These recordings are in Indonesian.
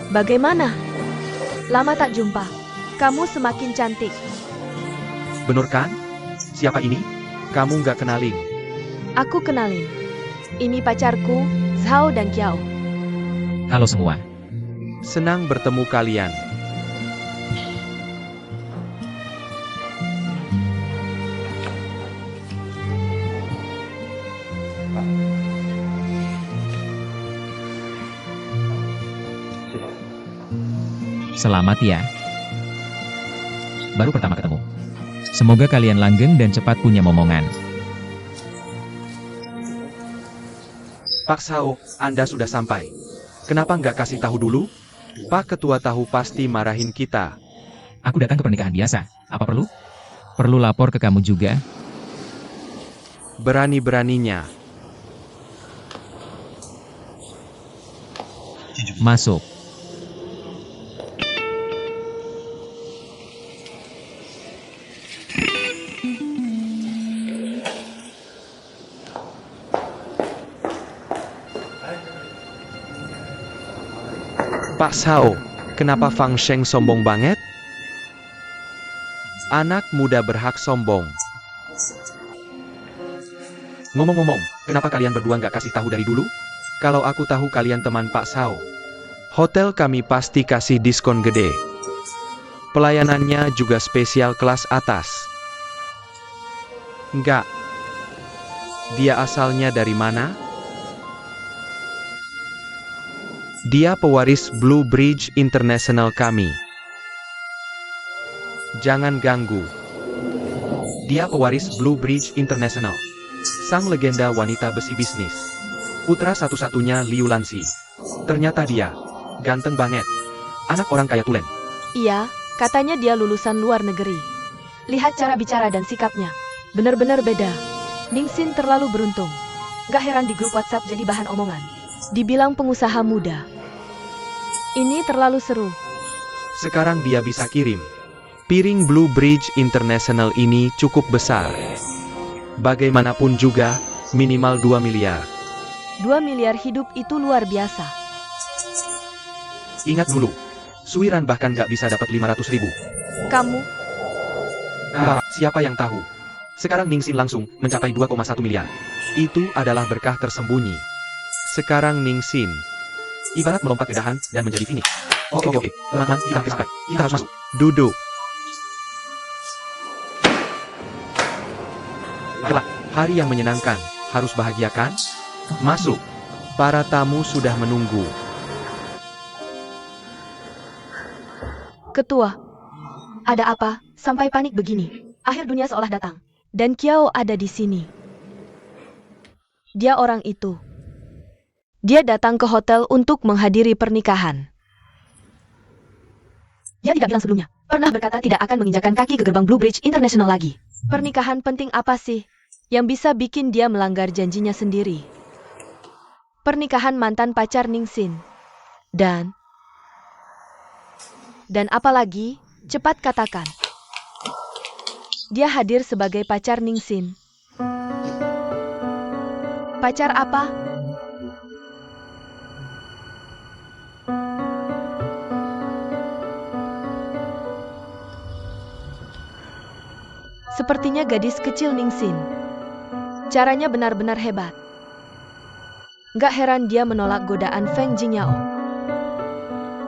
Bagaimana? Lama tak jumpa. Kamu semakin cantik. Bener kan? Siapa ini? Kamu nggak kenalin. Aku kenalin. Ini pacarku, Zhao dan Kiao. Halo semua. Senang bertemu kalian. Selamat ya. Baru pertama ketemu. Semoga kalian langgeng dan cepat punya momongan. Pak Sao, Anda sudah sampai. Kenapa nggak kasih tahu dulu? Pak Ketua tahu pasti marahin kita. Aku datang ke pernikahan biasa. Apa perlu? Perlu lapor ke kamu juga? Berani-beraninya. Masuk. Pak Sao, kenapa Fang Sheng sombong banget? Anak muda berhak sombong. Ngomong-ngomong, kenapa kalian berdua nggak kasih tahu dari dulu? Kalau aku tahu kalian teman Pak Sao, hotel kami pasti kasih diskon gede. Pelayanannya juga spesial kelas atas. Enggak. Dia asalnya dari mana? Dia pewaris Blue Bridge International kami. Jangan ganggu. Dia pewaris Blue Bridge International. Sang legenda wanita besi bisnis. Putra satu-satunya Liu Lanzi. Ternyata dia ganteng banget. Anak orang kaya tulen. Iya, katanya dia lulusan luar negeri. Lihat cara bicara dan sikapnya. Benar-benar beda. Ningxin terlalu beruntung. Gak heran di grup WhatsApp jadi bahan omongan. Dibilang pengusaha muda. Ini terlalu seru. Sekarang dia bisa kirim. Piring Blue Bridge International ini cukup besar. Bagaimanapun juga, minimal 2 miliar. 2 miliar hidup itu luar biasa. Ingat dulu, Suiran bahkan gak bisa dapat 500 ribu. Kamu, Siapa yang tahu? Sekarang Ningxin langsung mencapai 2,1 miliar. Itu adalah berkah tersembunyi. Sekarang Ningxin ibarat melompat ke dahan dan menjadi finish. Oke, teman-teman, kita sampai. Kita harus masuk. Duduk. Baiklah, hari yang menyenangkan. Harus bahagia kan? Masuk. Para tamu sudah menunggu. Ketua. Ada apa? Sampai panik begini. Akhir dunia seolah datang. Dan Kiao ada di sini. Dia orang itu. Dia datang ke hotel untuk menghadiri pernikahan. Dia tidak bilang sebelumnya. Pernah berkata tidak akan menginjakan kaki ke gerbang Blue Bridge International lagi. Pernikahan penting apa sih yang bisa bikin dia melanggar janjinya sendiri? Pernikahan mantan pacar Ningxin. Dan apa lagi? Cepat katakan. Dia hadir sebagai pacar Ningxin. Pacar apa? Sepertinya gadis kecil Ningxin. Caranya benar-benar hebat. Gak heran dia menolak godaan Feng Jingyao.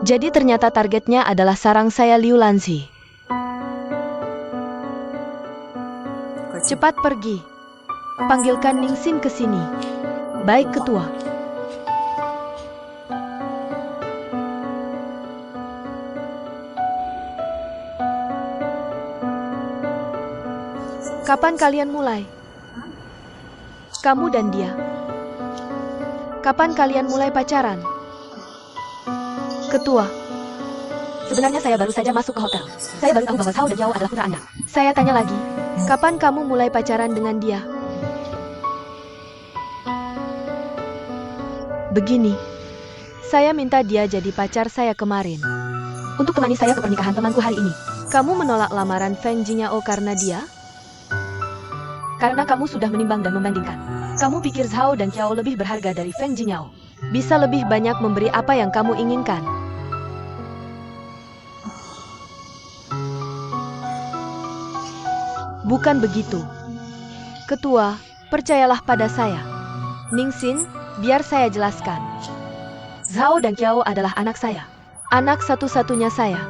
Jadi ternyata targetnya adalah sarang saya Liu Lanzi. Cepat pergi. Panggilkan Ningxin ke sini. Baik, Ketua. Kapan kalian mulai? Kamu dan dia. Kapan kalian mulai pacaran? Ketua. Sebenarnya saya baru saja masuk ke hotel. Saya baru tahu bahwa Zhao dan Yao adalah putra Anda. Saya tanya lagi. Kapan kamu mulai pacaran dengan dia? Begini. Saya minta dia jadi pacar saya kemarin. Untuk temani saya ke pernikahan temanku hari ini. Kamu menolak lamaran Feng Jingyao karena dia? Karena kamu sudah menimbang dan membandingkan. Kamu pikir Zhao dan Kiao lebih berharga dari Feng Jingyao. Bisa lebih banyak memberi apa yang kamu inginkan. Bukan begitu. Ketua, percayalah pada saya. Ningxin, biar saya jelaskan. Zhao dan Qiao adalah anak saya. Anak satu-satunya saya.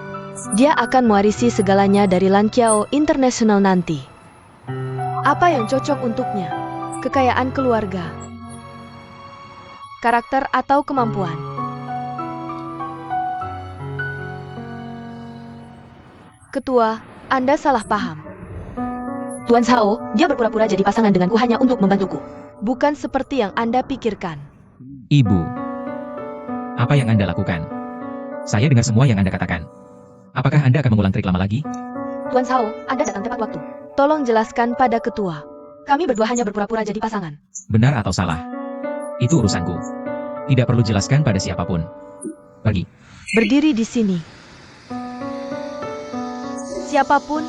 Dia akan mewarisi segalanya dari Lan Qiao International nanti. Apa yang cocok untuknya? Kekayaan keluarga, karakter atau kemampuan? Ketua, Anda salah paham. Tuan Zhao, dia berpura-pura jadi pasangan denganku hanya untuk membantuku. Bukan seperti yang Anda pikirkan. Ibu, apa yang Anda lakukan? Saya dengar semua yang Anda katakan. Apakah Anda akan mengulang trik lama lagi? Tuan Zhao, Anda datang tepat waktu. Tolong jelaskan pada ketua. Kami berdua hanya berpura-pura jadi pasangan. Benar atau salah? Itu urusanku. Tidak perlu jelaskan pada siapapun. Pergi. Berdiri di sini. Siapapun.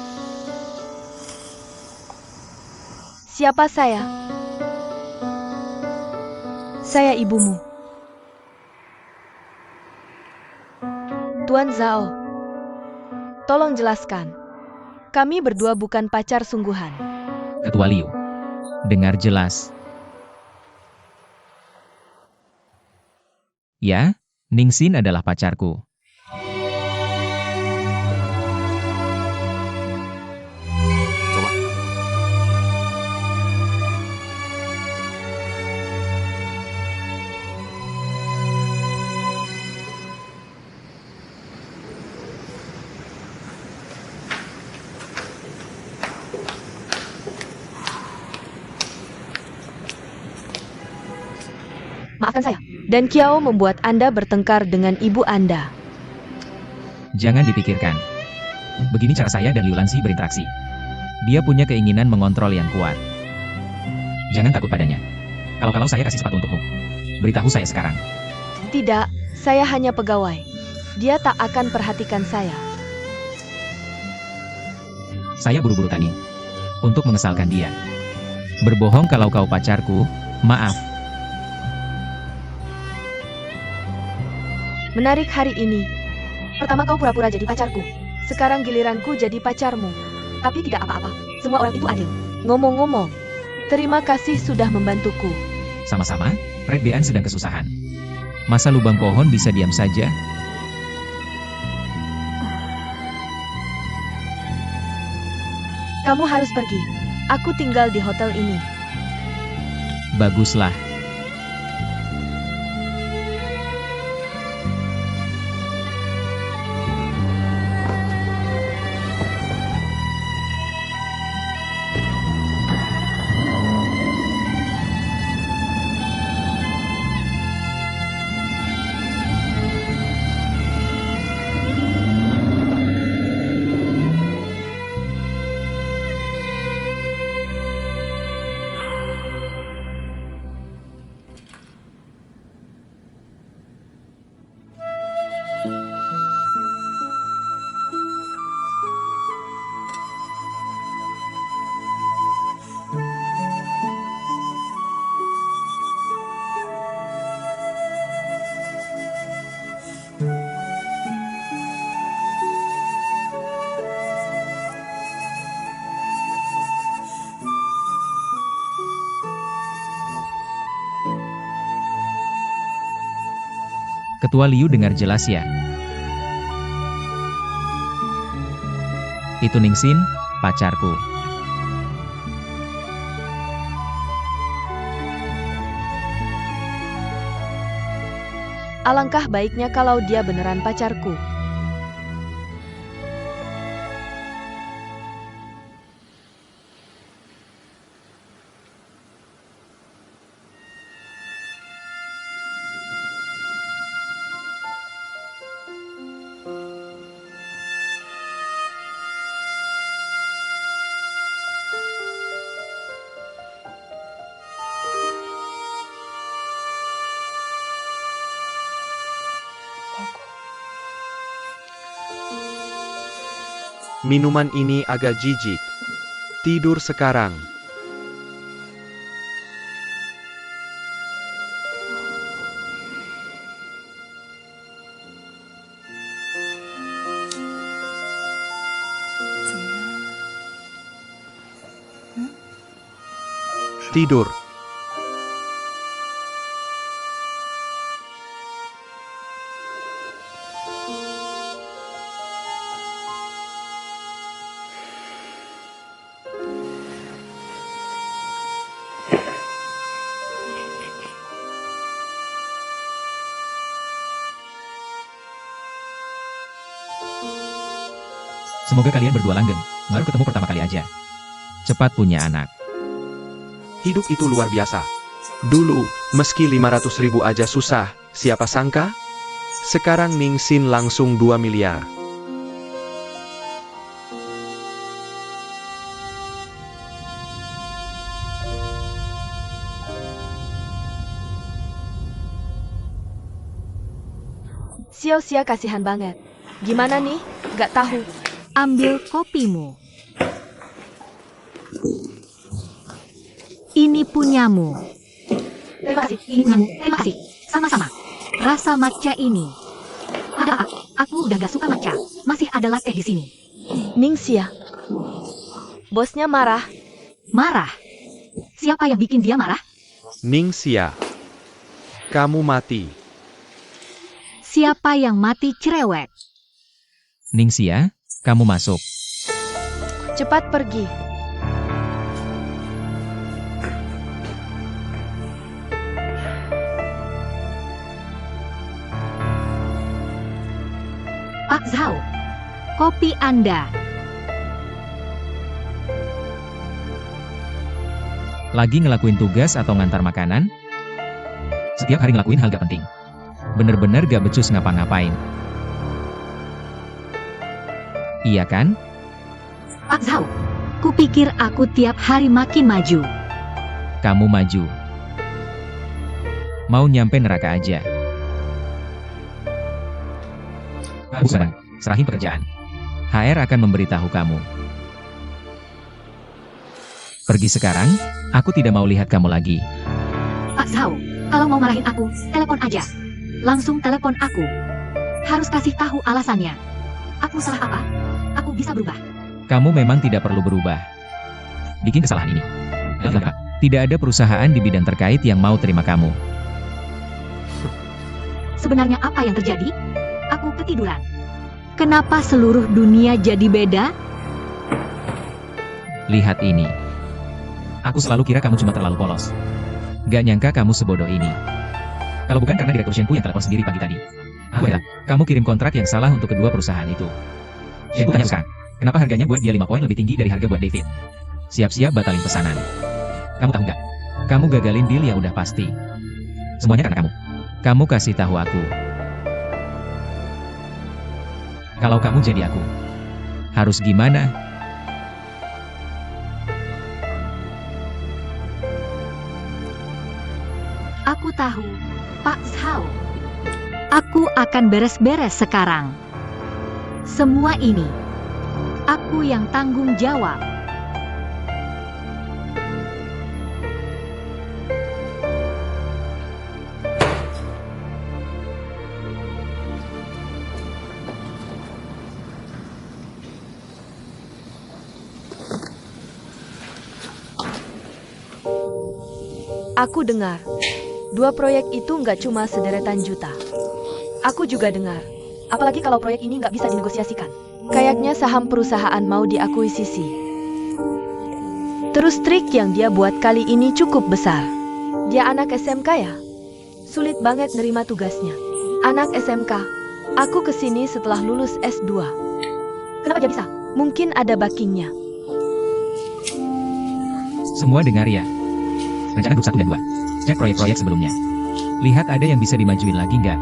Siapa saya? Saya ibumu. Tuan Zhao. Tolong jelaskan. Kami berdua bukan pacar sungguhan. Ketua Liu. Dengar jelas. Ya, Ningxin adalah pacarku. Maafkan saya. Dan Qiao membuat Anda bertengkar dengan ibu Anda. Jangan dipikirkan. Begini cara saya dan Liu Lanxi berinteraksi. Dia punya keinginan mengontrol yang kuat. Jangan takut padanya. Kalau saya kasih sepatu untukmu. Beritahu saya sekarang. Tidak, saya hanya pegawai. Dia tak akan perhatikan saya. Saya buru-buru tadi. Untuk mengesalkan dia. Berbohong kalau kau pacarku, maaf. Menarik hari ini. Pertama kau pura-pura jadi pacarku. Sekarang giliranku jadi pacarmu. Tapi tidak apa-apa. Semua orang itu adil. Ngomong-ngomong, terima kasih sudah membantuku. Sama-sama, Red Bean sedang kesusahan. Masa lubang pohon bisa diam saja? Kamu harus pergi. Aku tinggal di hotel ini. Baguslah. Ketua Liu dengar jelas ya. Itu Ningxin, pacarku. Alangkah baiknya kalau dia beneran pacarku. Minuman ini agak jijik. Tidur sekarang. tidur. Semoga kalian berdua langgeng, baru ketemu pertama kali aja. Cepat punya anak. Hidup itu luar biasa. Dulu, meski 500.000 aja susah, siapa sangka? Sekarang Ningsin langsung 2 miliar. Xiao-Xia kasihan banget. Gimana nih? Gak tahu. Ambil kopimu. Ini punyamu. Terima kasih. Ini punyamu. Terima kasih. Sama-sama. Rasa matcha ini. Ada apa? Aku udah gak suka matcha. Masih ada latte di sini. Ningxia. Bosnya marah. Marah? Siapa yang bikin dia marah? Ningxia, kamu mati. Siapa yang mati cerewet? Ningxia, kamu masuk. Cepat pergi. Pak Zhao, kopi Anda. Lagi ngelakuin tugas atau ngantar makanan? Setiap hari ngelakuin hal gak penting. Bener-bener gak becus ngapa-ngapain. Iya kan? Pak Zhao, kupikir aku tiap hari makin maju. Kamu maju. Mau nyampe neraka aja. Bukan, serahin pekerjaan. HR akan memberitahu kamu. Pergi sekarang, aku tidak mau lihat kamu lagi. Pak Zhao, kalau mau marahin aku, telepon aja. Langsung telepon aku. Harus kasih tahu alasannya. Aku salah apa? Aku bisa berubah. Kamu memang tidak perlu berubah. Bikin kesalahan ini. Tidak ada perusahaan di bidang terkait yang mau terima kamu. Sebenarnya apa yang terjadi? Aku ketiduran. Kenapa seluruh dunia jadi beda? Lihat ini. Aku selalu kira kamu cuma terlalu polos. Gak nyangka kamu sebodoh ini. Kalau bukan karena direktur Shenpu yang telepon sendiri pagi tadi. Kamu kirim kontrak yang salah untuk kedua perusahaan itu. Shenpu tanya sekarang, kenapa harganya buat dia 5 poin lebih tinggi dari harga buat David? Siap-siap batalin pesanan. Kamu tahu nggak? Kamu gagalin deal yang udah pasti. Semuanya karena kamu. Kamu kasih tahu aku. Kalau kamu jadi aku, harus gimana? Aku tahu, Pak Zhao. Aku akan beres-beres sekarang. Semua ini, aku yang tanggung jawab. Aku dengar, 2 proyek itu nggak cuma sederetan juta. Aku juga dengar, apalagi kalau proyek ini nggak bisa dinegosiasikan. Kayaknya saham perusahaan mau diakuisisi. Terus trik yang dia buat kali ini cukup besar. Dia anak SMK ya? Sulit banget nerima tugasnya. Anak SMK, aku kesini setelah lulus S2. Kenapa dia bisa? Mungkin ada backingnya. Semua dengar ya. Rencana grup 1 dan 2. Cek proyek-proyek sebelumnya. Lihat ada yang bisa dimajuin lagi nggak?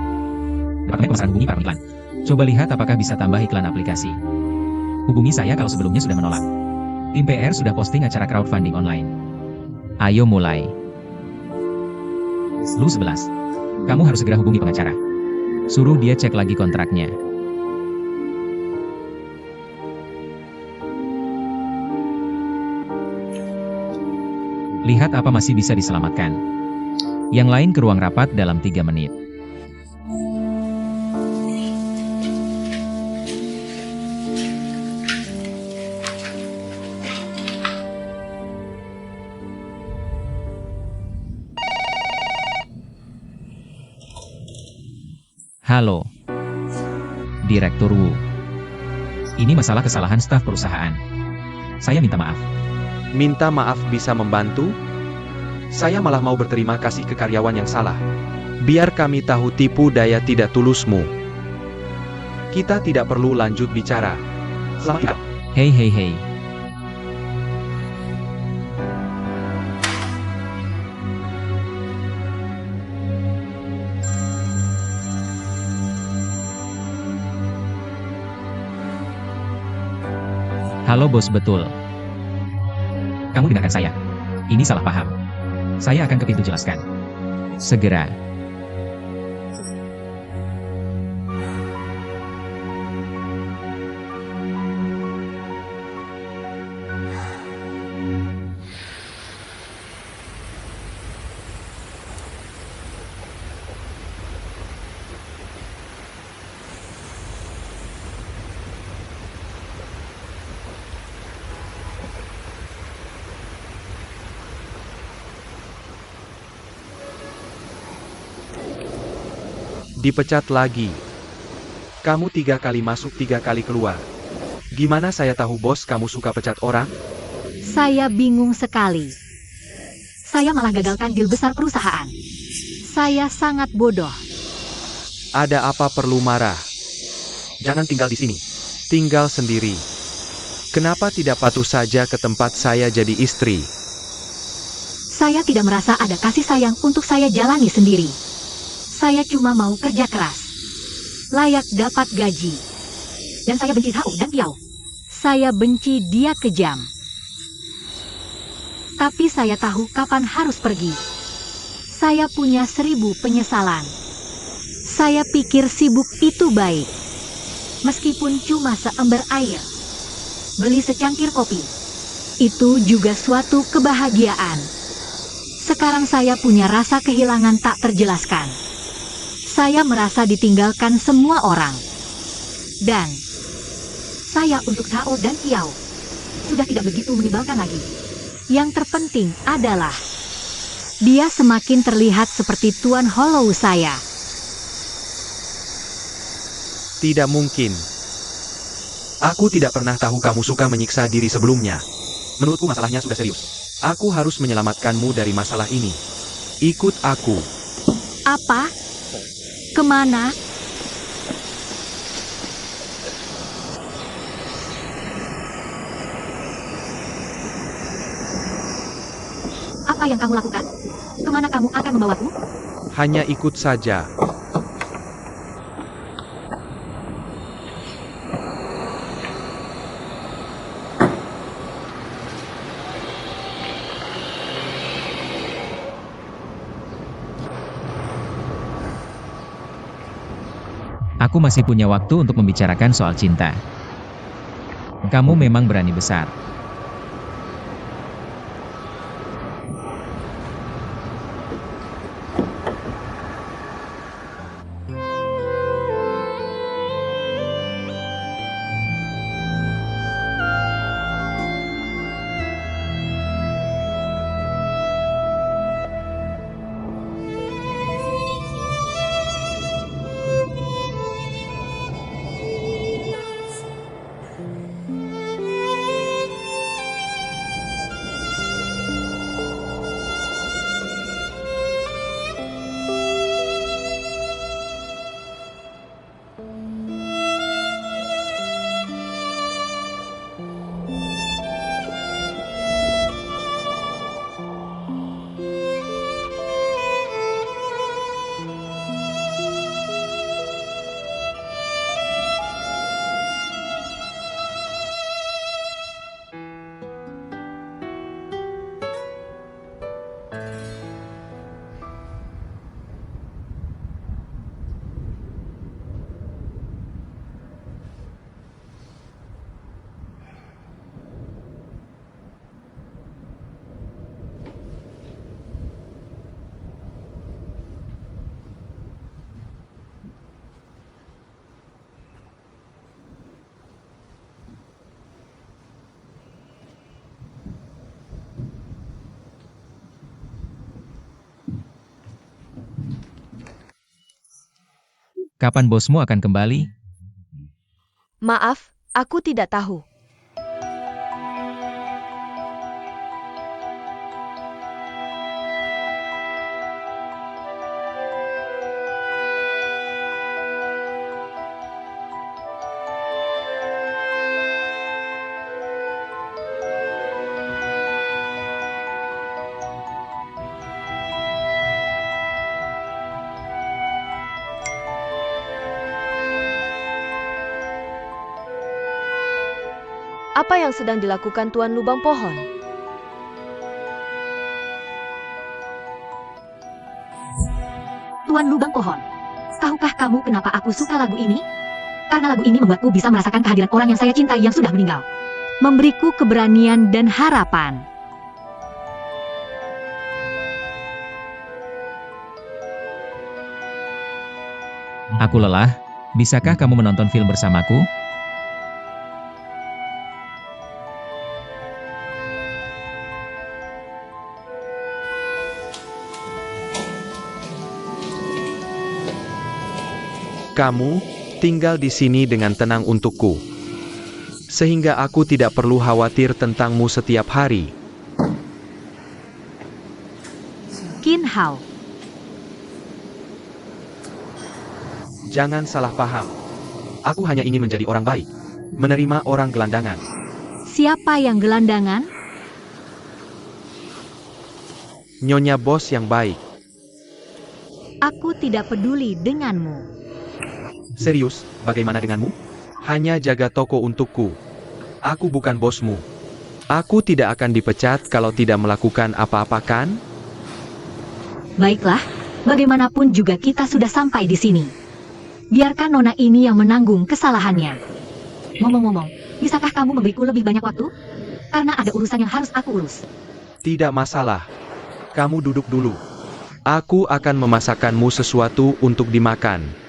Departemen pemasaran hubungi para iklan. Coba lihat apakah bisa tambah iklan aplikasi. Hubungi saya kalau sebelumnya sudah menolak. Tim PR sudah posting acara crowdfunding online. Ayo mulai. Lu 11. Kamu harus segera hubungi pengacara. Suruh dia cek lagi kontraknya. Lihat apa masih bisa diselamatkan. Yang lain ke ruang rapat dalam 3 menit. Halo, Direktur Wu. Ini masalah kesalahan staf perusahaan. Saya minta maaf. Minta maaf bisa membantu? Saya malah mau berterima kasih ke karyawan yang salah. Biar kami tahu tipu daya tidak tulusmu. Kita tidak perlu lanjut bicara. Selamat tinggal. Hei hei hei. Halo bos, betul. Kamu dengarkan saya. Ini salah paham. Saya akan ke pintu jelaskan. Segera. Dipecat lagi. Kamu 3 kali masuk 3 kali keluar. Gimana saya tahu bos kamu suka pecat orang? Saya bingung sekali. Saya malah gagalkan deal besar perusahaan. Saya sangat bodoh. Ada apa perlu marah? Jangan tinggal di sini. Tinggal sendiri. Kenapa tidak patuh saja ke tempat saya jadi istri? Saya tidak merasa ada kasih sayang untuk saya jalani sendiri. Saya cuma mau kerja keras. Layak dapat gaji. Dan saya benci Zhao dan Piao. Saya benci dia kejam. Tapi saya tahu kapan harus pergi. Saya punya 1000 penyesalan. Saya pikir sibuk itu baik. Meskipun cuma seember air. Beli secangkir kopi. Itu juga suatu kebahagiaan. Sekarang saya punya rasa kehilangan tak terjelaskan. Saya merasa ditinggalkan semua orang. Dan saya untuk Zhao dan Piao sudah tidak begitu menyebalkan lagi. Yang terpenting adalah dia semakin terlihat seperti Tuan Hollow saya. Tidak mungkin. Aku tidak pernah tahu kamu suka menyiksa diri sebelumnya. Menurutku masalahnya sudah serius. Aku harus menyelamatkanmu dari masalah ini. Ikut aku. Apa? Kemana? Apa yang kamu lakukan? Kemana kamu akan membawaku? Hanya ikut saja. Aku masih punya waktu untuk membicarakan soal cinta. Kamu memang berani besar. Kapan bosmu akan kembali? Maaf, aku tidak tahu. Apa yang sedang dilakukan Tuan Lubang Pohon? Tuan Lubang Pohon, tahukah kamu kenapa aku suka lagu ini? Karena lagu ini membuatku bisa merasakan kehadiran orang yang saya cintai yang sudah meninggal. Memberiku keberanian dan harapan. Aku lelah. Bisakah kamu menonton film bersamaku? Kamu tinggal di sini dengan tenang untukku. Sehingga aku tidak perlu khawatir tentangmu setiap hari. Qin Hao, Jangan salah paham. Aku hanya ingin menjadi orang baik. Menerima orang gelandangan. siapa yang gelandangan? Nyonya bos yang baik. Aku tidak peduli denganmu. Serius, bagaimana denganmu? Hanya jaga toko untukku. Aku bukan bosmu. Aku tidak akan dipecat kalau tidak melakukan apa-apa kan? Baiklah, bagaimanapun juga kita sudah sampai di sini. Biarkan nona ini yang menanggung kesalahannya. Ngomong-ngomong, bisakah kamu memberiku lebih banyak waktu? Karena ada urusan yang harus aku urus. Tidak masalah. Kamu duduk dulu. Aku akan memasakkanmu sesuatu untuk dimakan.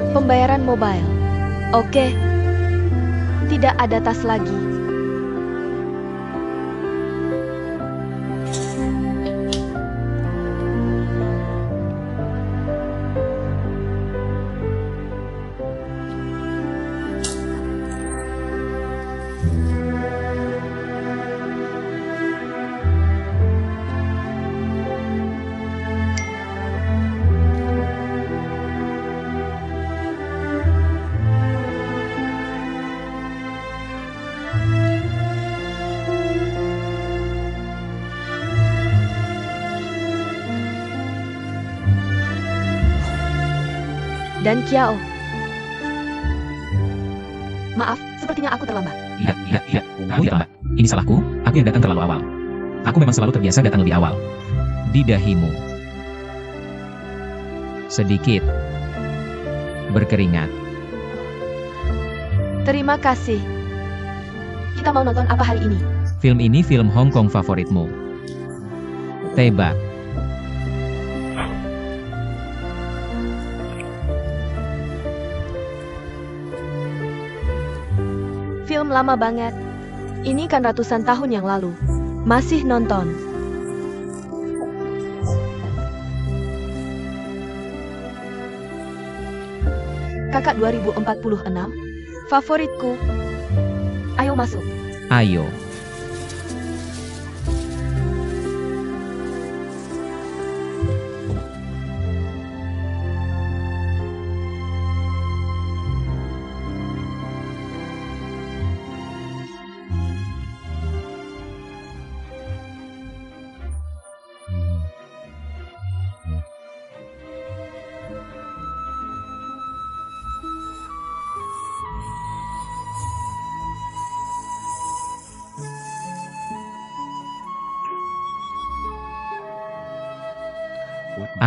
Pembayaran mobile. Oke. Tidak ada tas lagi. Dan Kiao. Maaf, sepertinya aku terlambat. Tidak. Kamu tidak lambat. Ini salahku, aku yang datang terlalu awal. Aku memang selalu terbiasa datang lebih awal. Di dahimu. Sedikit. Berkeringat. Terima kasih. Kita mau nonton apa hari ini? Film ini film Hong Kong favoritmu. Tebak. Film lama banget. Ini kan ratusan tahun yang lalu. Masih nonton. Kakak 2046. Favoritku. Ayo masuk. Ayo.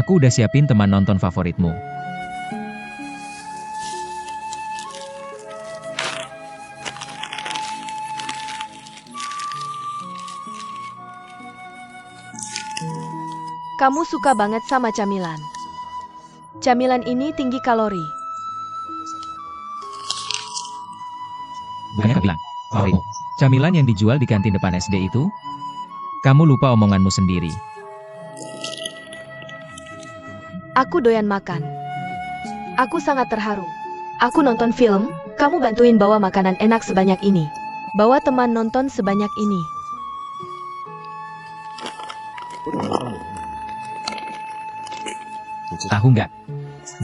Aku udah siapin teman nonton favoritmu. Kamu suka banget sama camilan. Camilan ini tinggi kalori. Bukannya kau bilang, favoritmu. Camilan yang dijual di kantin depan SD itu? Kamu lupa omonganmu sendiri. Aku doyan makan. Aku sangat terharu. Aku nonton film, kamu bantuin bawa makanan enak sebanyak ini. Bawa teman nonton sebanyak ini. Tahu nggak?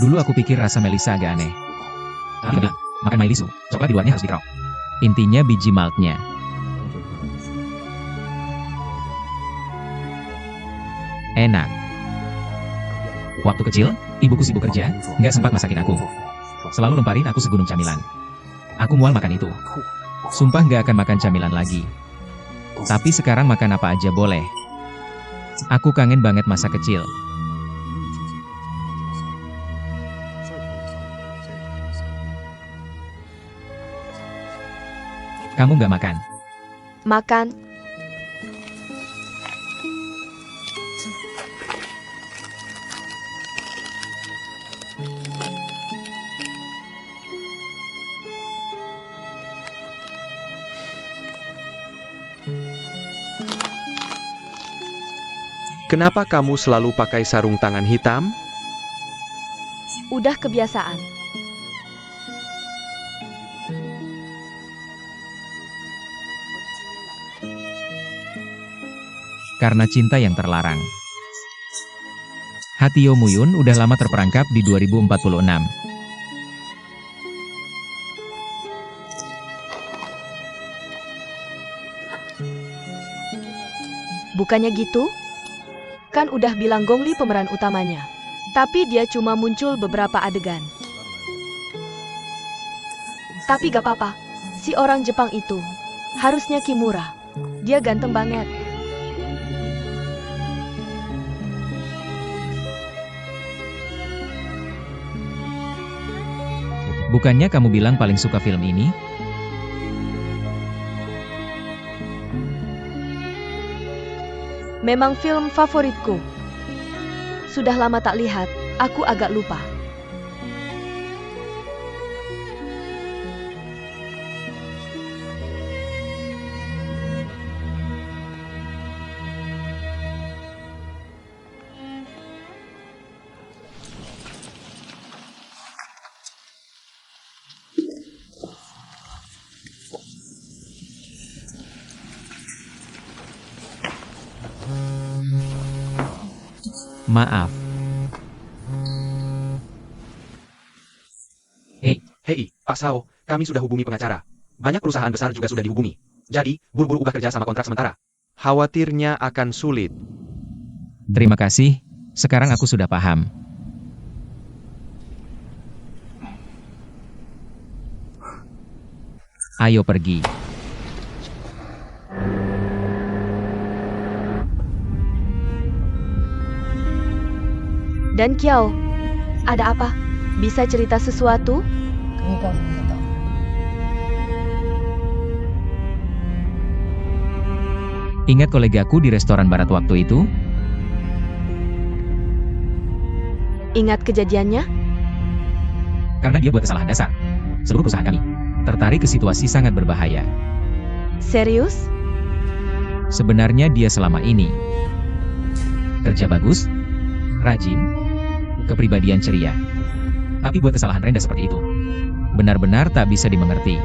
Dulu aku pikir rasa Melisa agak aneh. Tapi dia bilang, makan Mailisu, coklat di luarnya harus dikerok. Intinya biji maltnya. Enak. Waktu kecil, ibuku sibuk kerja, nggak sempat masakin aku. Selalu lemparin aku segunung camilan. Aku mual makan itu. Sumpah nggak akan makan camilan lagi. Tapi sekarang makan apa aja boleh. Aku kangen banget masa kecil. Kamu nggak makan? Makan. Kenapa kamu selalu pakai sarung tangan hitam? Udah kebiasaan. Karena cinta yang terlarang. Hatio Muyun udah lama terperangkap di 2046. Bukannya gitu? Kan udah bilang Gong Li pemeran utamanya. Tapi dia cuma muncul beberapa adegan. Tapi gak apa-apa. Si orang Jepang itu harusnya Kimura. Dia ganteng banget. Bukannya kamu bilang paling suka film ini? Memang film favoritku. Sudah lama tak lihat, aku agak lupa. Maaf. Hei, Pak Sao, kami sudah hubungi pengacara. Banyak perusahaan besar juga sudah dihubungi. Jadi, buru-buru ubah kerja sama kontrak sementara. Khawatirnya akan sulit. Terima kasih, sekarang aku sudah paham. Ayo pergi. Dan Kiao, ada apa? Bisa cerita sesuatu? Ingat kolegaku di restoran barat waktu itu? Ingat kejadiannya? Karena dia buat kesalahan dasar. Seluruh perusahaan kami tertarik ke situasi sangat berbahaya. Serius? Sebenarnya dia selama ini kerja bagus, rajin, kepribadian ceria. Tapi buat kesalahan rendah seperti itu, benar-benar tak bisa dimengerti.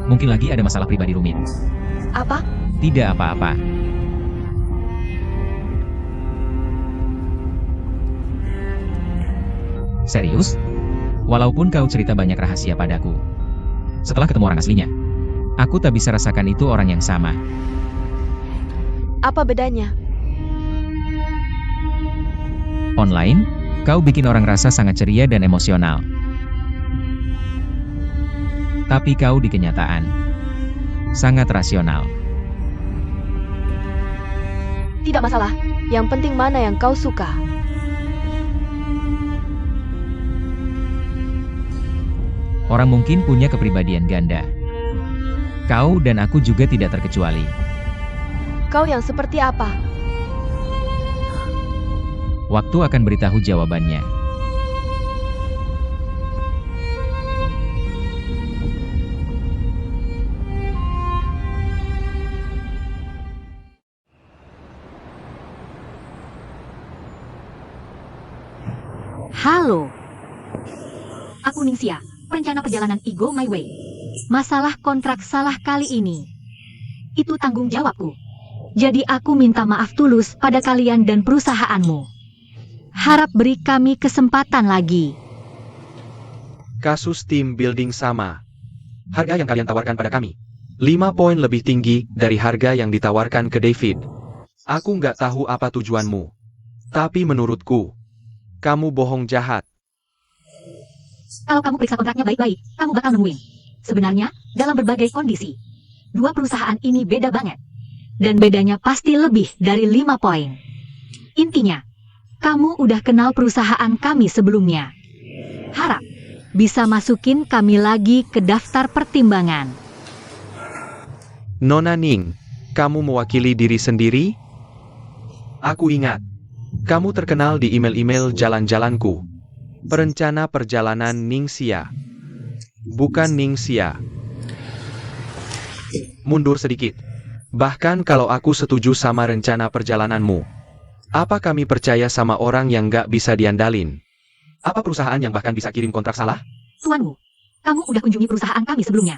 Mungkin lagi ada masalah pribadi rumit. Apa? Tidak apa-apa. Serius? Walaupun kau cerita banyak rahasia padaku, setelah ketemu orang aslinya, aku tak bisa rasakan itu orang yang sama. Apa bedanya? Online, kau bikin orang rasa sangat ceria dan emosional. Tapi kau di kenyataan sangat rasional. tidak masalah. Yang penting mana yang kau suka. Orang mungkin punya kepribadian ganda. Kau dan aku juga tidak terkecuali. Kau yang seperti apa? Waktu akan beritahu jawabannya. Halo. Aku Ningxia, perencana perjalanan Go My Way. Masalah kontrak salah kali ini. Itu tanggung jawabku. Jadi aku minta maaf tulus pada kalian dan perusahaanmu. Harap beri kami kesempatan lagi. Kasus tim building sama. Harga yang kalian tawarkan pada kami 5 poin lebih tinggi dari harga yang ditawarkan ke David. Aku nggak tahu apa tujuanmu. Tapi menurutku, kamu bohong jahat. Kalau kamu periksa kontraknya baik-baik, kamu bakal nemuin. Sebenarnya, dalam berbagai kondisi, dua perusahaan ini beda banget. Dan bedanya pasti lebih dari 5 poin. Intinya, kamu udah kenal perusahaan kami sebelumnya. Harap bisa masukin kami lagi ke daftar pertimbangan. Nona Ning, kamu mewakili diri sendiri? Aku ingat. Kamu terkenal di email-email jalan-jalanku. Perencana perjalanan Ningxia. Bukan Ningxia. Mundur sedikit. Bahkan kalau aku setuju sama rencana perjalananmu, apa kami percaya sama orang yang nggak bisa diandalin? Apa perusahaan yang bahkan bisa kirim kontrak salah? Tuanmu, kamu udah kunjungi perusahaan kami sebelumnya.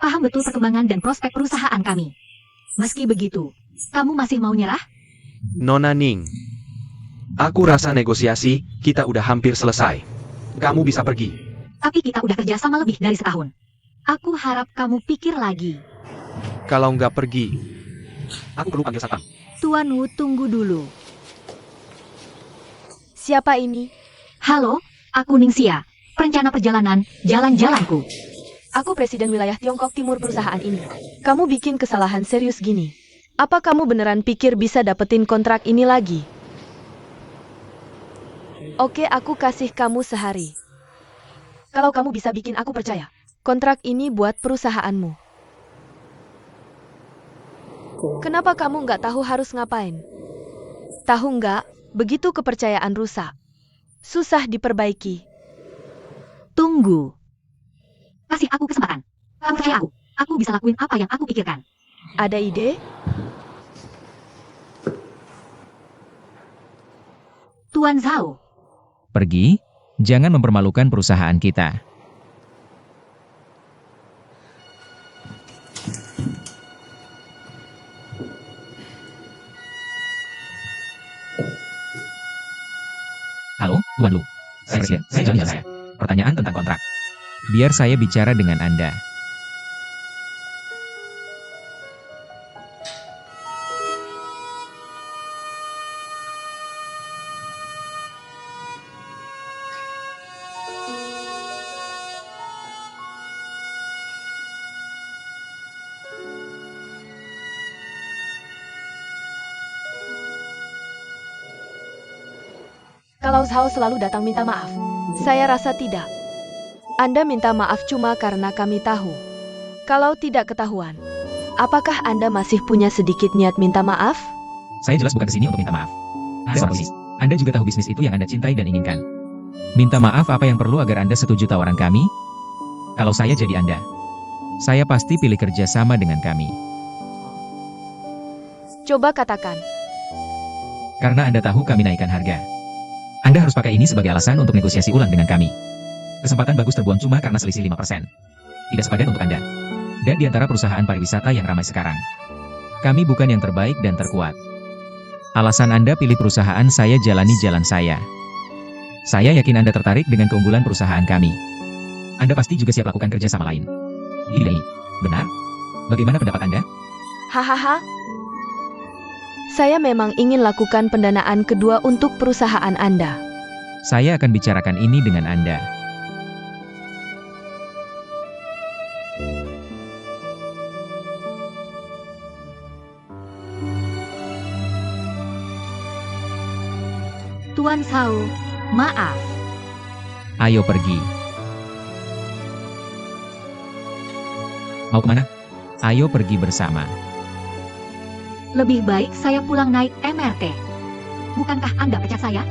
Paham betul perkembangan dan prospek perusahaan kami. Meski begitu, kamu masih mau nyerah? Nona Ning, aku rasa negosiasi kita udah hampir selesai. Kamu bisa pergi. Tapi kita udah kerja sama lebih dari setahun. Aku harap kamu pikir lagi. Kalau nggak pergi, aku perlu panggil satpam. Tuanmu tunggu dulu. Siapa ini? Halo, aku Ningxia, perencana perjalanan jalan-jalanku. Aku presiden wilayah Tiongkok Timur perusahaan ini. Kamu bikin kesalahan serius gini. Apa kamu beneran pikir bisa dapetin kontrak ini lagi? Oke, aku kasih kamu sehari. Kalau kamu bisa bikin aku percaya, kontrak ini buat perusahaanmu. Kenapa kamu nggak tahu harus ngapain? Tahu nggak, begitu kepercayaan rusak. Susah diperbaiki. Tunggu. Kasih aku kesempatan. Kamu percaya aku bisa lakuin apa yang aku pikirkan. Ada ide? Tuan Zhao, Pergi, jangan mempermalukan perusahaan kita. Halo, Tuan Lu. Saya Presiden, saya jalan saya. Pertanyaan tentang kontrak. Biar saya bicara dengan Anda. Kalau Zhao selalu datang minta maaf, saya rasa tidak. Anda minta maaf cuma karena kami tahu. Kalau tidak ketahuan, apakah Anda masih punya sedikit niat minta maaf? Saya jelas bukan kesini untuk minta maaf. Anda seorang bisnis. Anda juga tahu bisnis itu yang Anda cintai dan inginkan. Minta maaf apa yang perlu agar Anda setuju tawaran kami? Kalau saya jadi Anda, saya pasti pilih kerja sama dengan kami. Coba katakan. Karena Anda tahu kami naikkan harga. Anda harus pakai ini sebagai alasan untuk negosiasi ulang dengan kami. Kesempatan bagus terbuang cuma karena selisih 5%. Tidak sepadan untuk Anda. Dan di antara perusahaan pariwisata yang ramai sekarang, kami bukan yang terbaik dan terkuat. Alasan Anda pilih perusahaan saya, jalani jalan saya. Saya yakin Anda tertarik dengan keunggulan perusahaan kami. Anda pasti juga siap lakukan kerja sama lain. Ini, benar? Bagaimana pendapat Anda? Hahaha. Saya memang ingin lakukan pendanaan kedua untuk perusahaan Anda. Saya akan bicarakan ini dengan Anda. Zhao, maaf. Ayo pergi. Mau kemana? Ayo pergi bersama. Lebih baik saya pulang naik MRT. Bukankah Anda pecat saya?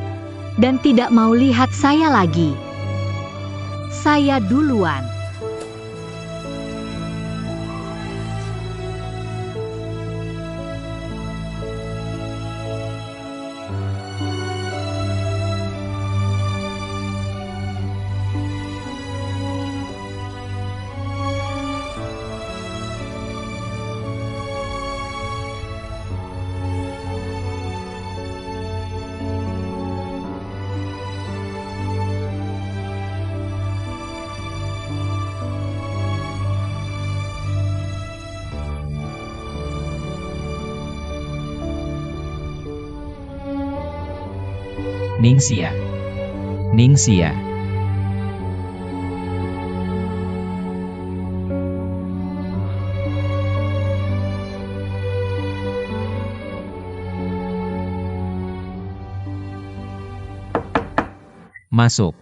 Dan tidak mau lihat saya lagi. Saya duluan. Ningxia. Ningxia. Masuk.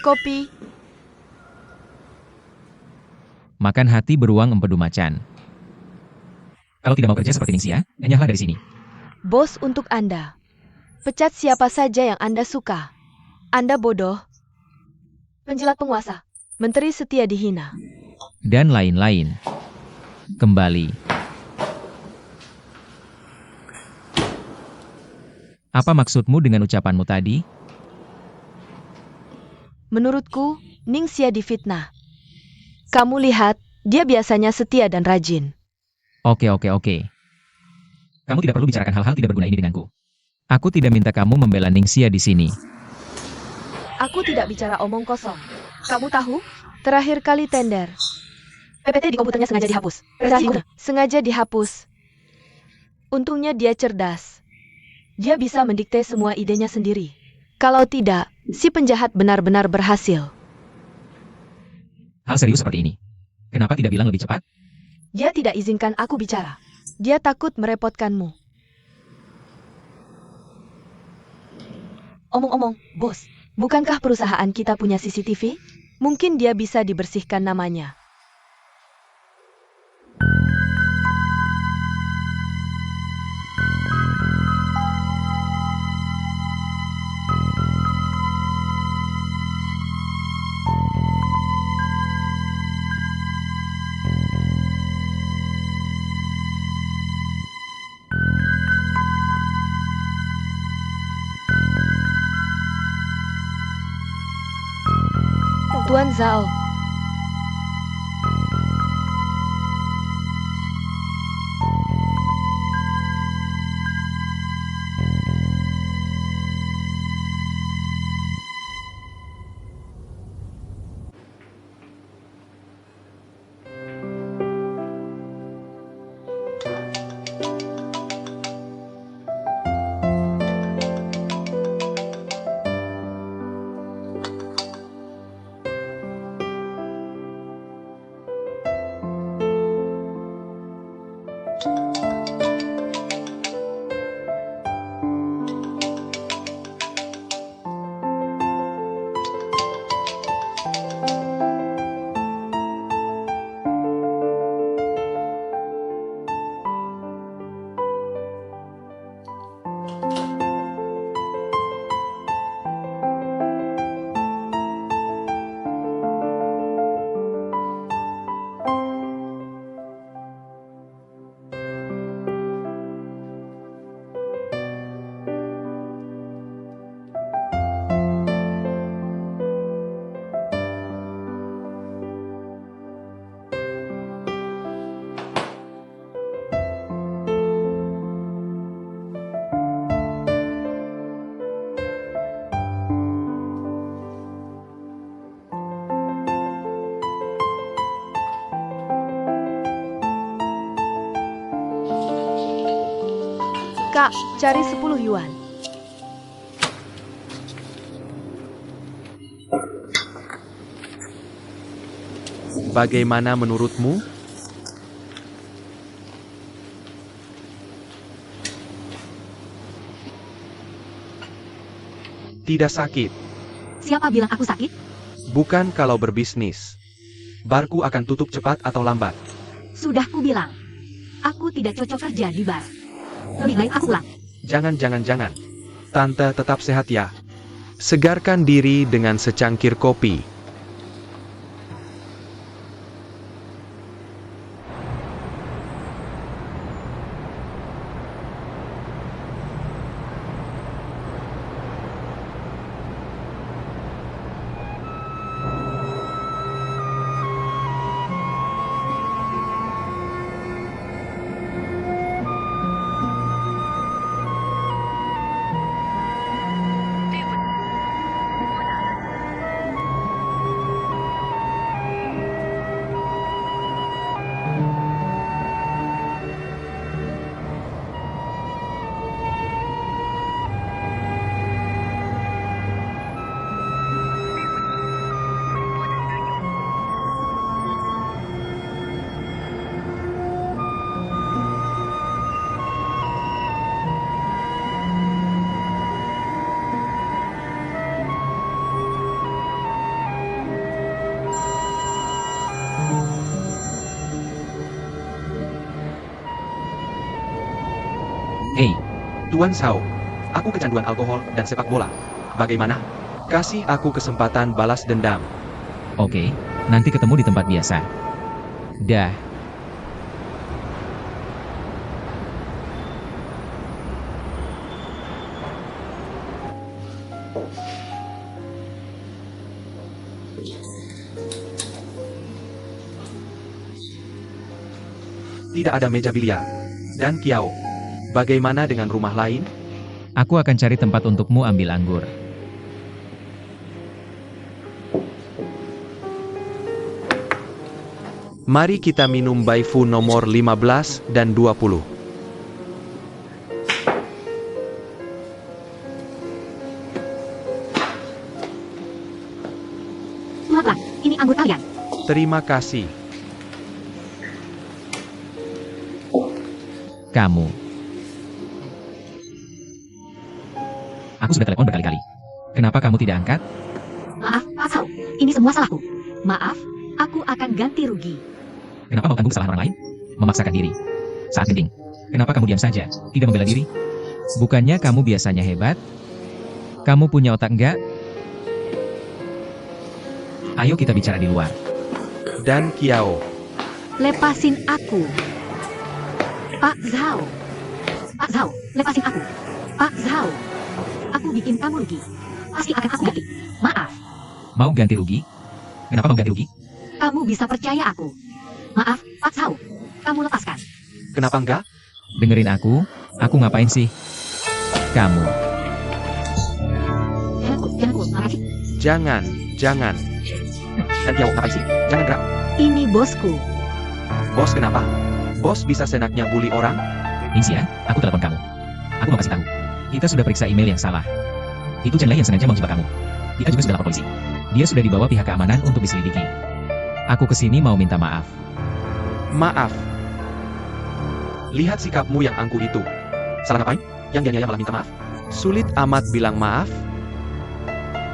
Kopi. Makan hati beruang empedu macan. Kalau tidak mau kerja seperti Ningxia, enyahlah dari sini. Bos untuk Anda. Pecat siapa saja yang Anda suka. Anda bodoh. Penjilat penguasa. Menteri setia dihina. Dan lain-lain. Kembali. Apa maksudmu dengan ucapanmu tadi? Menurutku, Ningxia difitnah. Kamu lihat, dia biasanya setia dan rajin. Oke. Kamu tidak perlu bicarakan hal-hal tidak berguna ini denganku. Aku tidak minta kamu membela Ningxia di sini. Aku tidak bicara omong kosong. Kamu tahu? Terakhir kali tender. PPT di komputernya sengaja dihapus. Sengaja dihapus. Untungnya dia cerdas. Dia bisa mendikte semua idenya sendiri. Kalau tidak, si penjahat benar-benar berhasil. Hal serius seperti ini. Kenapa tidak bilang lebih cepat? Dia tidak izinkan aku bicara. Dia takut merepotkanmu. Omong-omong, bos, bukankah perusahaan kita punya CCTV? Mungkin dia bisa dibersihkan namanya. Tuan Zhao. Kak, cari 10 yuan. Bagaimana menurutmu? Tidak sakit. Siapa bilang aku sakit? Bukan kalau berbisnis. Barku akan tutup cepat atau lambat. Sudah kubilang. Aku tidak cocok kerja di bar. Lebih baik aku pulang. Jangan. Tante tetap sehat ya. Segarkan diri dengan secangkir kopi. Hei, Tuan Zhao, aku kecanduan alkohol dan sepak bola. Bagaimana? Kasih aku kesempatan balas dendam. oke, nanti ketemu di tempat biasa. Dah. Tidak ada meja biliar. Dan Kiao. Bagaimana dengan rumah lain? Aku akan cari tempat untukmu ambil anggur. Mari kita minum Baifu nomor 15 dan 20. Lihatlah, ini anggur kalian. Terima kasih. Kamu. Aku sudah telepon berkali-kali. Kenapa kamu tidak angkat? Maaf, Pak Zhao. Ini semua salahku. Maaf, aku akan ganti rugi. Kenapa mau tanggung kesalahan orang lain? Memaksakan diri. Saat genting. Kenapa kamu diam saja? Tidak membela diri? Bukannya kamu biasanya hebat? Kamu punya otak enggak? Ayo kita bicara di luar. Dan Kiao. Lepasin aku. Pak Zhao. Pak Zhao, lepasin aku. Pak Zhao. Aku bikin kamu rugi. Pasti akan aku ganti. Maaf, Mau ganti rugi? Kenapa mau ganti rugi? kamu bisa percaya aku. Maaf, Pak Zhao. Kamu lepaskan. Kenapa enggak? Dengerin aku ngapain sih? Kamu. Jangan, makasih. Jangan. Dan Kiao, ngapain sih? Jangan gerak. Ini bosku. Bos kenapa? Bos bisa senaknya bully orang? Ningxia, aku telepon kamu. Aku mau kasih tahu. Kita sudah periksa email yang salah. Itu Chen Lei yang sengaja menjebak kamu. Kita juga sudah lapor polisi. Dia sudah dibawa pihak keamanan untuk diselidiki. Aku kesini mau minta maaf. Maaf. Lihat sikapmu yang angkuh itu. Salah ngapain? Yang dia malah minta maaf. Sulit amat bilang maaf.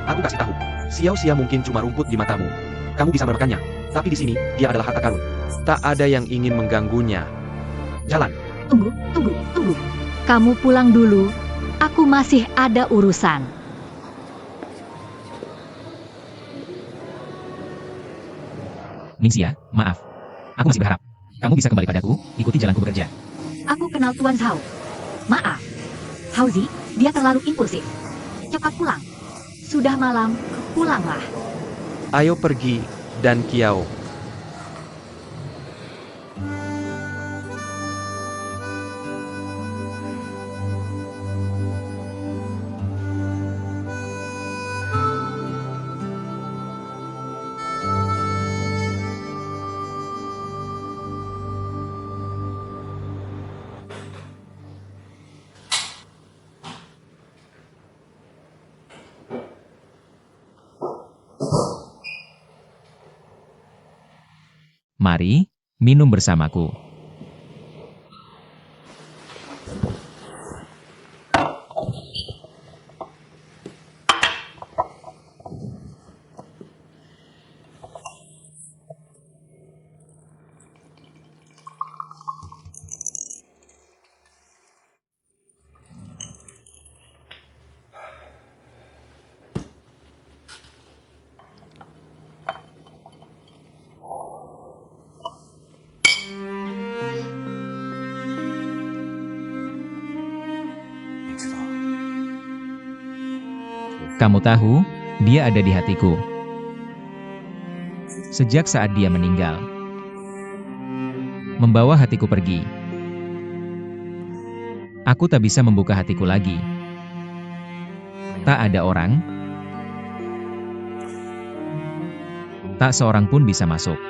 Aku kasih tahu. Xiao mungkin cuma rumput di matamu. Kamu bisa menekannya. Tapi di sini, dia adalah harta karun. Tak ada yang ingin mengganggunya. Jalan. Tunggu. Kamu pulang dulu. Aku masih ada urusan. Ningxia, maaf. Aku masih berharap. Kamu bisa kembali padaku, ikuti jalanku bekerja. Aku kenal Tuan Zhao. Maaf. Hauzi, dia terlalu impulsif. Cepat pulang. Sudah malam, pulanglah. Ayo pergi, dan Kiao. Mari, minum bersamaku. Kamu tahu, dia ada di hatiku. Sejak saat dia meninggal, membawa hatiku pergi. Aku tak bisa membuka hatiku lagi. Tak ada orang, tak seorang pun bisa masuk.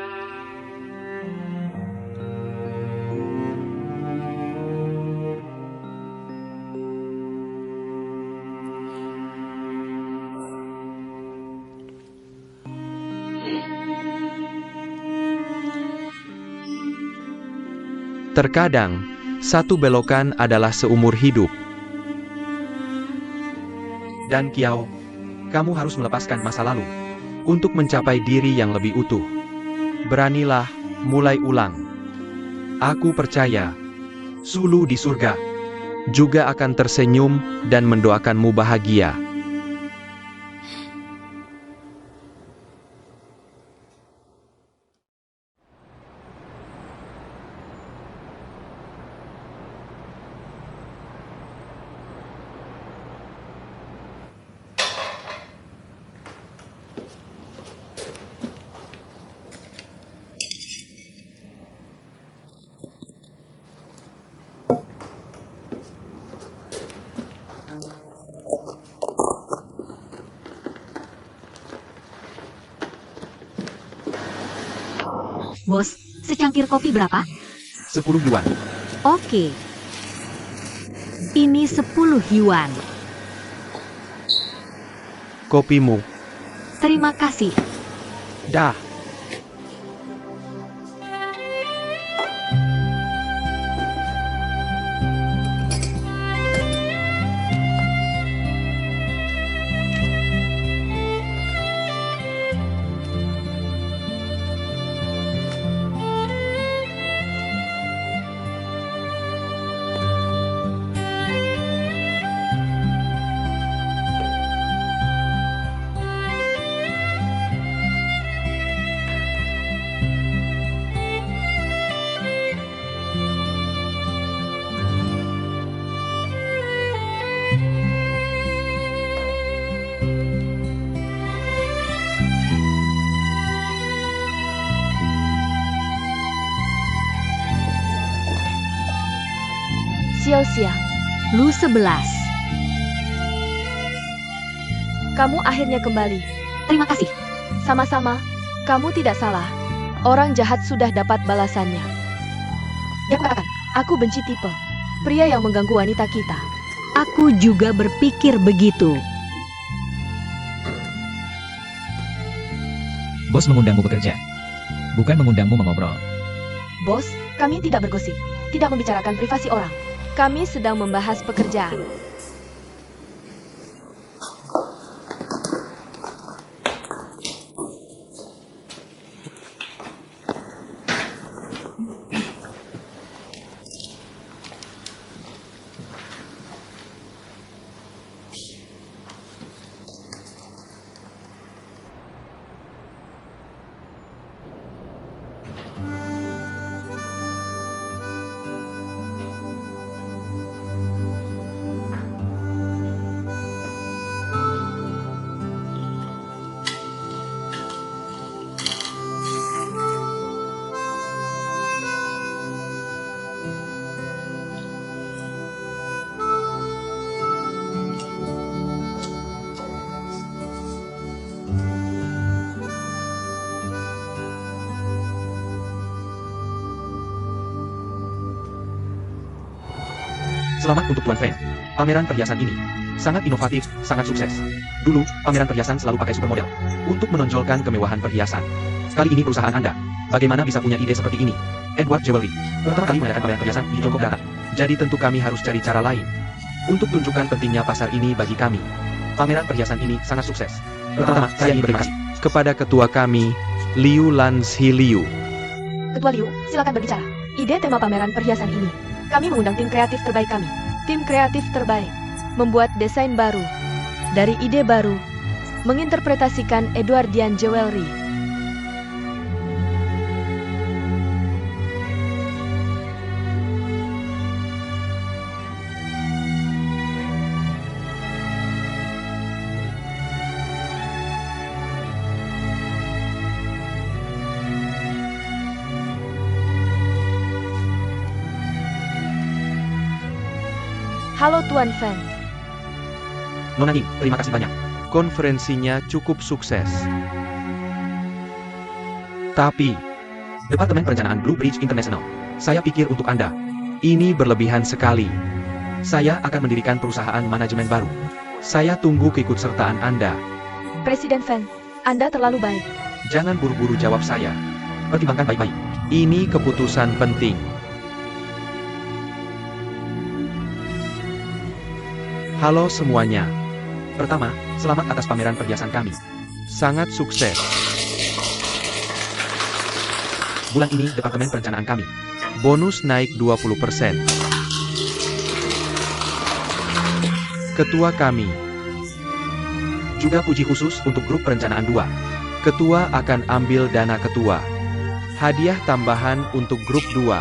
Terkadang, satu belokan adalah seumur hidup. Dan Kiao, kamu harus melepaskan masa lalu untuk mencapai diri yang lebih utuh. Beranilah mulai ulang. Aku percaya, Sulu di surga juga akan tersenyum dan mendoakanmu bahagia. Bos, secangkir kopi berapa? 10 yuan. Oke. Ini 10 yuan. Kopimu. Terima kasih. Dah. Xiao Xia, Lu 11. kamu akhirnya kembali. Terima kasih. Sama-sama, kamu tidak salah. Orang jahat sudah dapat balasannya. Ya katakan, aku benci tipe pria yang mengganggu wanita kita. Aku juga berpikir begitu. Bos mengundangmu bekerja, bukan mengundangmu mengobrol. Bos, kami tidak bergosip, tidak membicarakan privasi orang. Kami sedang membahas pekerjaan. Selamat untuk Tuan Feng. Pameran perhiasan ini sangat inovatif, sangat sukses. Dulu, pameran perhiasan selalu pakai supermodel untuk menonjolkan kemewahan perhiasan. Kali ini perusahaan Anda, bagaimana bisa punya ide seperti ini? Edward Jewelry pertama kali mengadakan pameran perhiasan di Tiongkok Data. Jadi tentu kami harus cari cara lain untuk tunjukkan pentingnya pasar ini bagi kami. Pameran perhiasan ini sangat sukses. Pertama, saya ingin berterima kasih kepada ketua kami, Liu Lanzi Liu. Ketua Liu, silakan berbicara. Ide tema pameran perhiasan ini. Kami mengundang tim kreatif terbaik kami. Tim kreatif terbaik membuat desain baru dari ide baru, menginterpretasikan Edwardian Jewelry. Halo Tuan Fan. Nona Ning, terima kasih banyak. Konferensinya cukup sukses. Tapi, Departemen Perencanaan Blue Bridge International, saya pikir untuk Anda, ini berlebihan sekali. Saya akan mendirikan perusahaan manajemen baru. Saya tunggu keikutsertaan Anda. Presiden Fan, Anda terlalu baik. Jangan buru-buru jawab saya. Pertimbangkan baik-baik. Ini keputusan penting. Halo semuanya. Pertama, selamat atas pameran perhiasan kami. Sangat sukses. Bulan ini Departemen Perencanaan kami. Bonus naik 20%. Ketua kami. Juga puji khusus untuk grup perencanaan 2. Ketua akan ambil dana ketua. Hadiah tambahan untuk grup 2.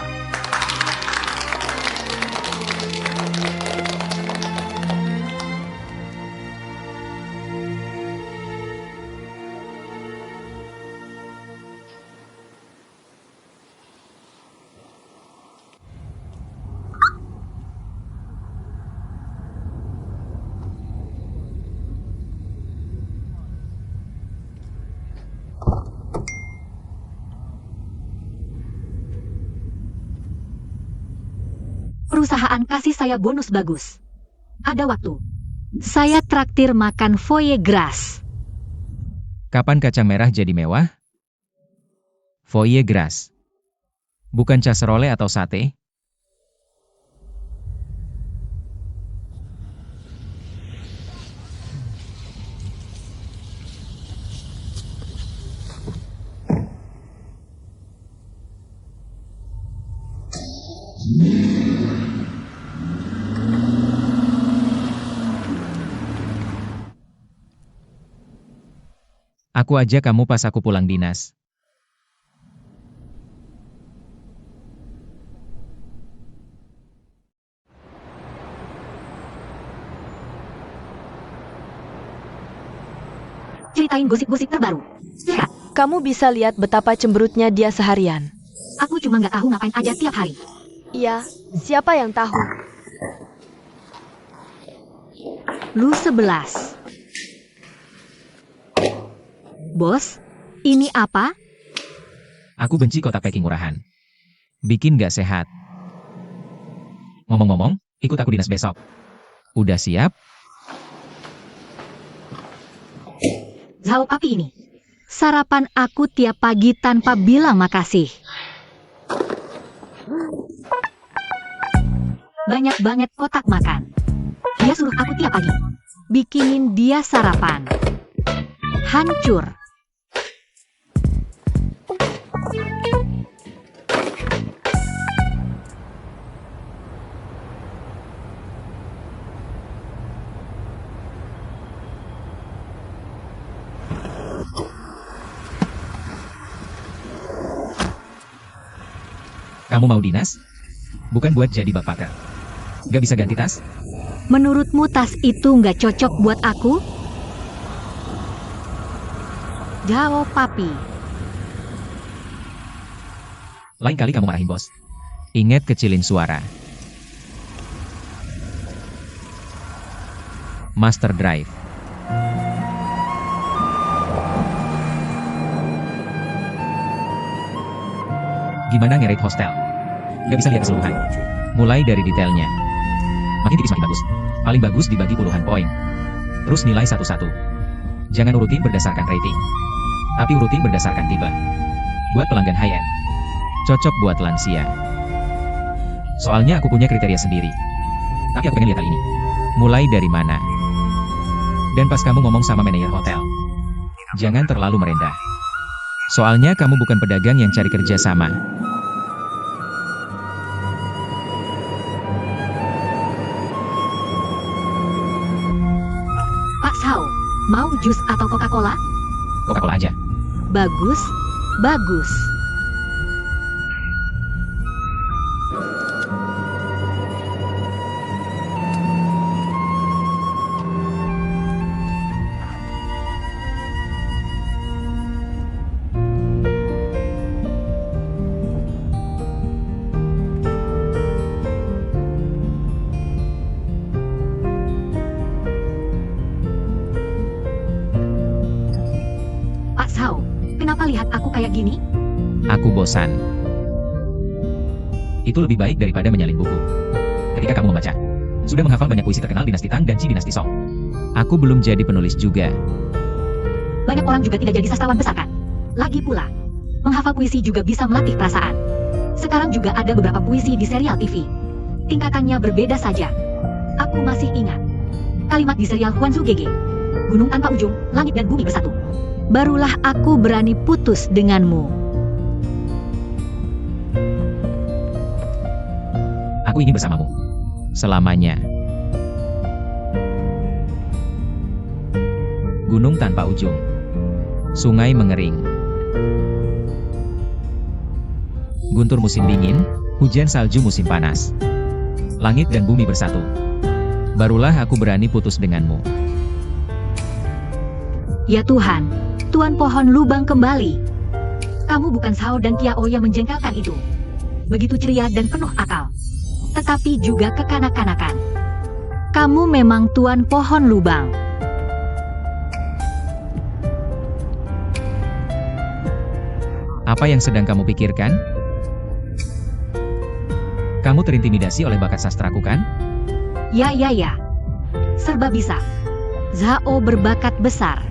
Perusahaan kasih saya bonus bagus. Ada waktu. Saya traktir makan foie gras. Kapan kacang merah jadi mewah? Foie gras. Bukan casserole atau sate? Aku ajak kamu pas aku pulang dinas. Ceritain gosip-gosip terbaru. Ya, Kamu bisa lihat betapa cemberutnya dia seharian. aku cuma nggak tahu ngapain aja tiap hari. Iya, siapa yang tahu? Lu 11. Bos, ini apa? Aku benci kotak packing murahan. Bikin gak sehat. Ngomong-ngomong, ikut aku dinas besok. Udah siap? Jawab api ini. Sarapan aku tiap pagi tanpa bilang makasih. Banyak banget kotak makan. Dia suruh aku tiap pagi bikinin dia sarapan. Hancur. Kamu mau dinas? Bukan buat jadi bapaker. Gak bisa ganti tas? Menurutmu tas itu nggak cocok buat aku? Jawab papi. Lain kali kamu marahin bos. Ingat kecilin suara. Master Drive. Gimana ngerate hostel? Gak bisa lihat keseluruhan. Mulai dari detailnya. Makin tipis makin bagus. Paling bagus dibagi puluhan poin. Terus nilai satu-satu. Jangan urutin berdasarkan rating. Tapi urutin berdasarkan tipe. Buat pelanggan high-end. Cocok buat lansia. Soalnya aku punya kriteria sendiri. Tapi aku pengen lihat hal ini. Mulai dari mana? Dan pas kamu ngomong sama manajer hotel. Jangan terlalu merendah. Soalnya kamu bukan pedagang yang cari kerja sama. Pak Sao, mau jus atau Coca-Cola? Coca-Cola aja. Bagus, bagus. Kenapa lihat aku kayak gini? Aku bosan. Itu lebih baik daripada menyalin buku. Ketika kamu membaca, sudah menghafal banyak puisi terkenal dinasti Tang dan Qi dinasti Song. Aku belum jadi penulis juga. Banyak orang juga tidak jadi sastrawan besar kan? Lagi pula, menghafal puisi juga bisa melatih perasaan. Sekarang juga ada beberapa puisi di serial TV. Tingkatannya berbeda saja. Aku masih ingat kalimat di serial Huanzu Gege. Gunung tanpa ujung, langit dan bumi bersatu. Barulah aku berani putus denganmu. Aku ingin bersamamu. Selamanya. Gunung tanpa ujung. Sungai mengering. Guntur musim dingin, hujan salju musim panas. Langit dan bumi bersatu. Barulah aku berani putus denganmu. Ya Tuhan, Tuan pohon lubang kembali. Kamu bukan Sao dan Kiao yang menjengkelkan itu. Begitu ceria dan penuh akal. Tetapi juga kekanak-kanakan. Kamu memang Tuan pohon lubang. Apa yang sedang kamu pikirkan? Kamu terintimidasi oleh bakat sastraku kan? Ya. Serba bisa. Zhao berbakat besar.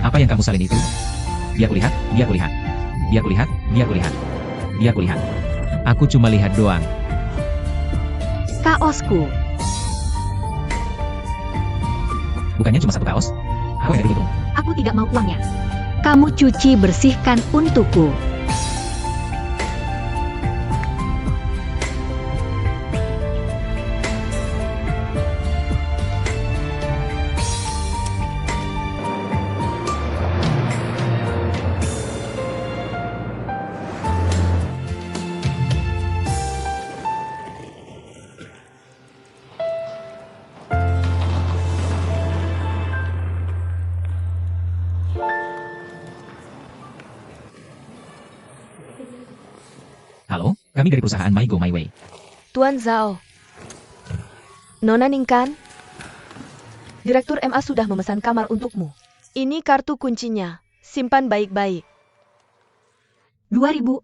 Apa yang kamu salin itu? Biar kulihat, biar kulihat. Biar kulihat, biar kulihat. Biar kulihat. Aku cuma lihat doang. Kaosku. Bukannya cuma satu kaos? Aku yang dihitung. Aku tidak mau uangnya. Kamu cuci bersihkan untukku. Halo, kami dari perusahaan My Go My Way. Tuan Zhao. Nona Ningkan. Direktur MA sudah memesan kamar untukmu. Ini kartu kuncinya. Simpan baik-baik. 2046.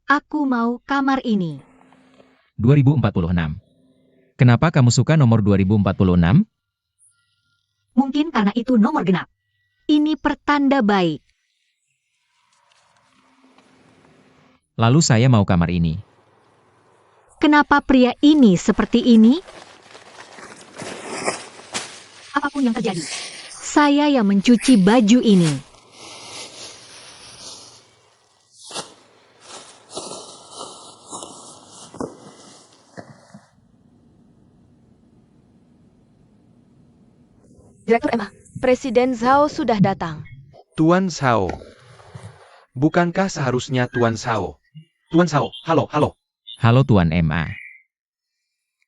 Aku mau kamar ini. 2046. Kenapa kamu suka nomor 2046? Mungkin karena itu nomor genap. Ini pertanda baik. Lalu saya mau kamar ini. Kenapa pria ini seperti ini? Apapun yang terjadi, saya yang mencuci baju ini. Direktur MA, Presiden Zhao sudah datang. Tuan Zhao. Bukankah seharusnya Tuan Zhao? Tuan Zhao, halo. Halo Tuan MA.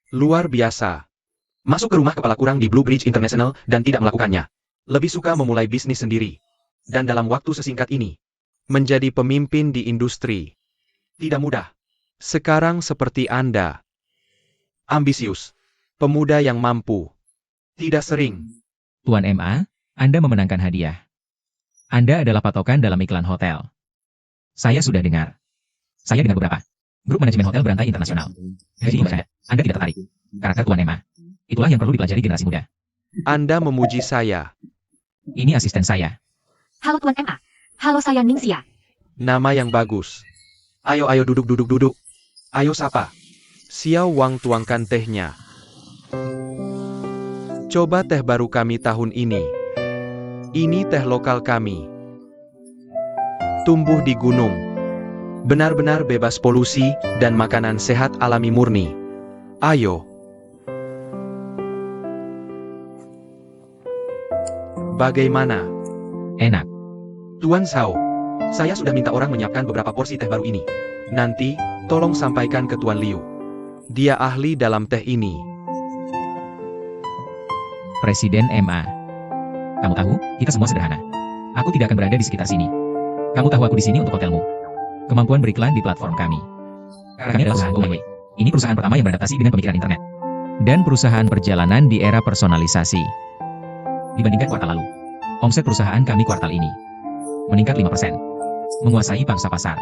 Luar biasa. Masuk ke rumah kepala kurang di Blue Bridge International dan tidak melakukannya. Lebih suka memulai bisnis sendiri. Dan dalam waktu sesingkat ini, menjadi pemimpin di industri. Tidak mudah. Sekarang seperti Anda. Ambisius. Pemuda yang mampu. Tidak sering. Tuan MA, Anda memenangkan hadiah. Anda adalah patokan dalam iklan hotel. Saya sudah dengar. Saya dengar beberapa. Grup manajemen hotel berantai internasional. Jadi gimana? Anda tidak tertarik. Karakter Tuan MA. Itulah yang perlu dipelajari generasi muda. Anda memuji saya. Ini asisten saya. Halo Tuan MA. Halo saya Ningxia. Nama yang bagus. Ayo duduk. Ayo sapa. Xiao Wang tuangkan tehnya. Coba teh baru kami tahun ini. Ini teh lokal kami. Tumbuh di gunung. Benar-benar bebas polusi dan makanan sehat alami murni. Ayo. Bagaimana? Enak. Tuan Zhao, saya sudah minta orang menyiapkan beberapa porsi teh baru ini. Nanti, tolong sampaikan ke Tuan Liu. Dia ahli dalam teh ini. Presiden MA. Kamu tahu, kita semua sederhana. Aku tidak akan berada di sekitar sini. Kamu tahu aku di sini untuk hotelmu. Kemampuan beriklan di platform kami. Kami adalah perusahaan GoMyWay. Ini perusahaan pertama yang beradaptasi dengan pemikiran internet. Dan perusahaan perjalanan di era personalisasi. Dibandingkan kuartal lalu, omset perusahaan kami kuartal ini meningkat 5%. Menguasai pangsa pasar.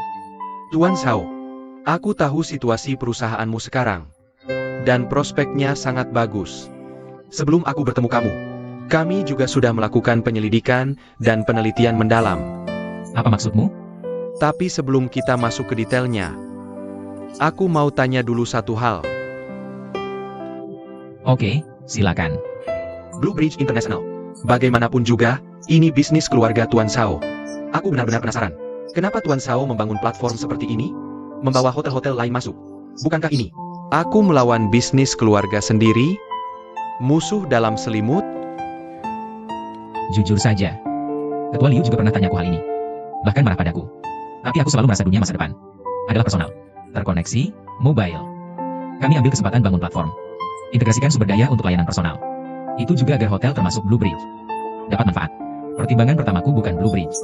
Tuan Sao, aku tahu situasi perusahaanmu sekarang. Dan prospeknya sangat bagus. Sebelum aku bertemu kamu, kami juga sudah melakukan penyelidikan dan penelitian mendalam. Apa maksudmu? Tapi sebelum kita masuk ke detailnya, aku mau tanya dulu satu hal. Oke, silakan. Blue Bridge International. Bagaimanapun juga, ini bisnis keluarga Tuan Sao. Aku benar-benar penasaran. Kenapa Tuan Sao membangun platform seperti ini? Membawa hotel-hotel lain masuk. Bukankah ini? Aku melawan bisnis keluarga sendiri? Musuh dalam selimut? Jujur saja. Ketua Liu juga pernah tanya aku hal ini. Bahkan marah padaku. Tapi aku selalu merasa dunia masa depan adalah personal, terkoneksi, mobile. Kami ambil kesempatan bangun platform. Integrasikan sumber daya untuk layanan personal. Itu juga agar hotel termasuk Blue Bridge dapat manfaat. Pertimbangan pertamaku bukan Blue Bridge,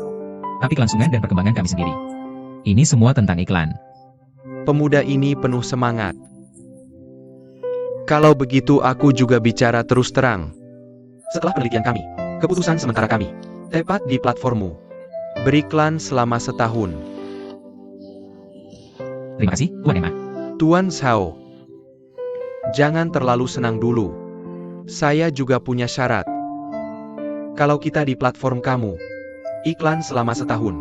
tapi kelangsungan dan perkembangan kami sendiri. Ini semua tentang iklan. Pemuda ini penuh semangat. Kalau begitu aku juga bicara terus terang. Setelah penelitian kami, keputusan sementara kami, tepat di platformmu. Beriklan selama setahun. Terima kasih, Tuan Emma. Tuan Sao, jangan terlalu senang dulu. Saya juga punya syarat. Kalau kita di platform kamu, iklan selama setahun.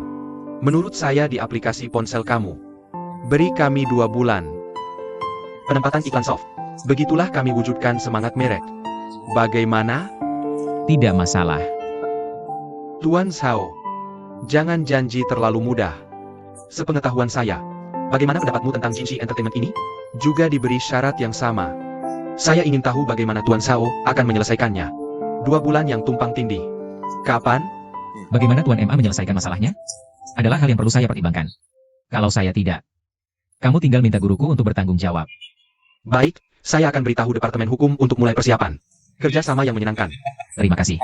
Menurut saya di aplikasi ponsel kamu. Beri kami 2 bulan. Penempatan iklan soft. Begitulah kami wujudkan semangat merek. Bagaimana? Tidak masalah. Tuan Sao, jangan janji terlalu mudah. Sepengetahuan saya, bagaimana pendapatmu tentang Jinshi Entertainment ini? Juga diberi syarat yang sama. Saya ingin tahu bagaimana Tuan Sao akan menyelesaikannya. 2 bulan yang tumpang tindih. Kapan? Bagaimana Tuan MA menyelesaikan masalahnya? Adalah hal yang perlu saya pertimbangkan. Kalau saya tidak, kamu tinggal minta guruku untuk bertanggung jawab. Baik, saya akan beritahu Departemen Hukum untuk mulai persiapan. Kerjasama yang menyenangkan. Terima kasih.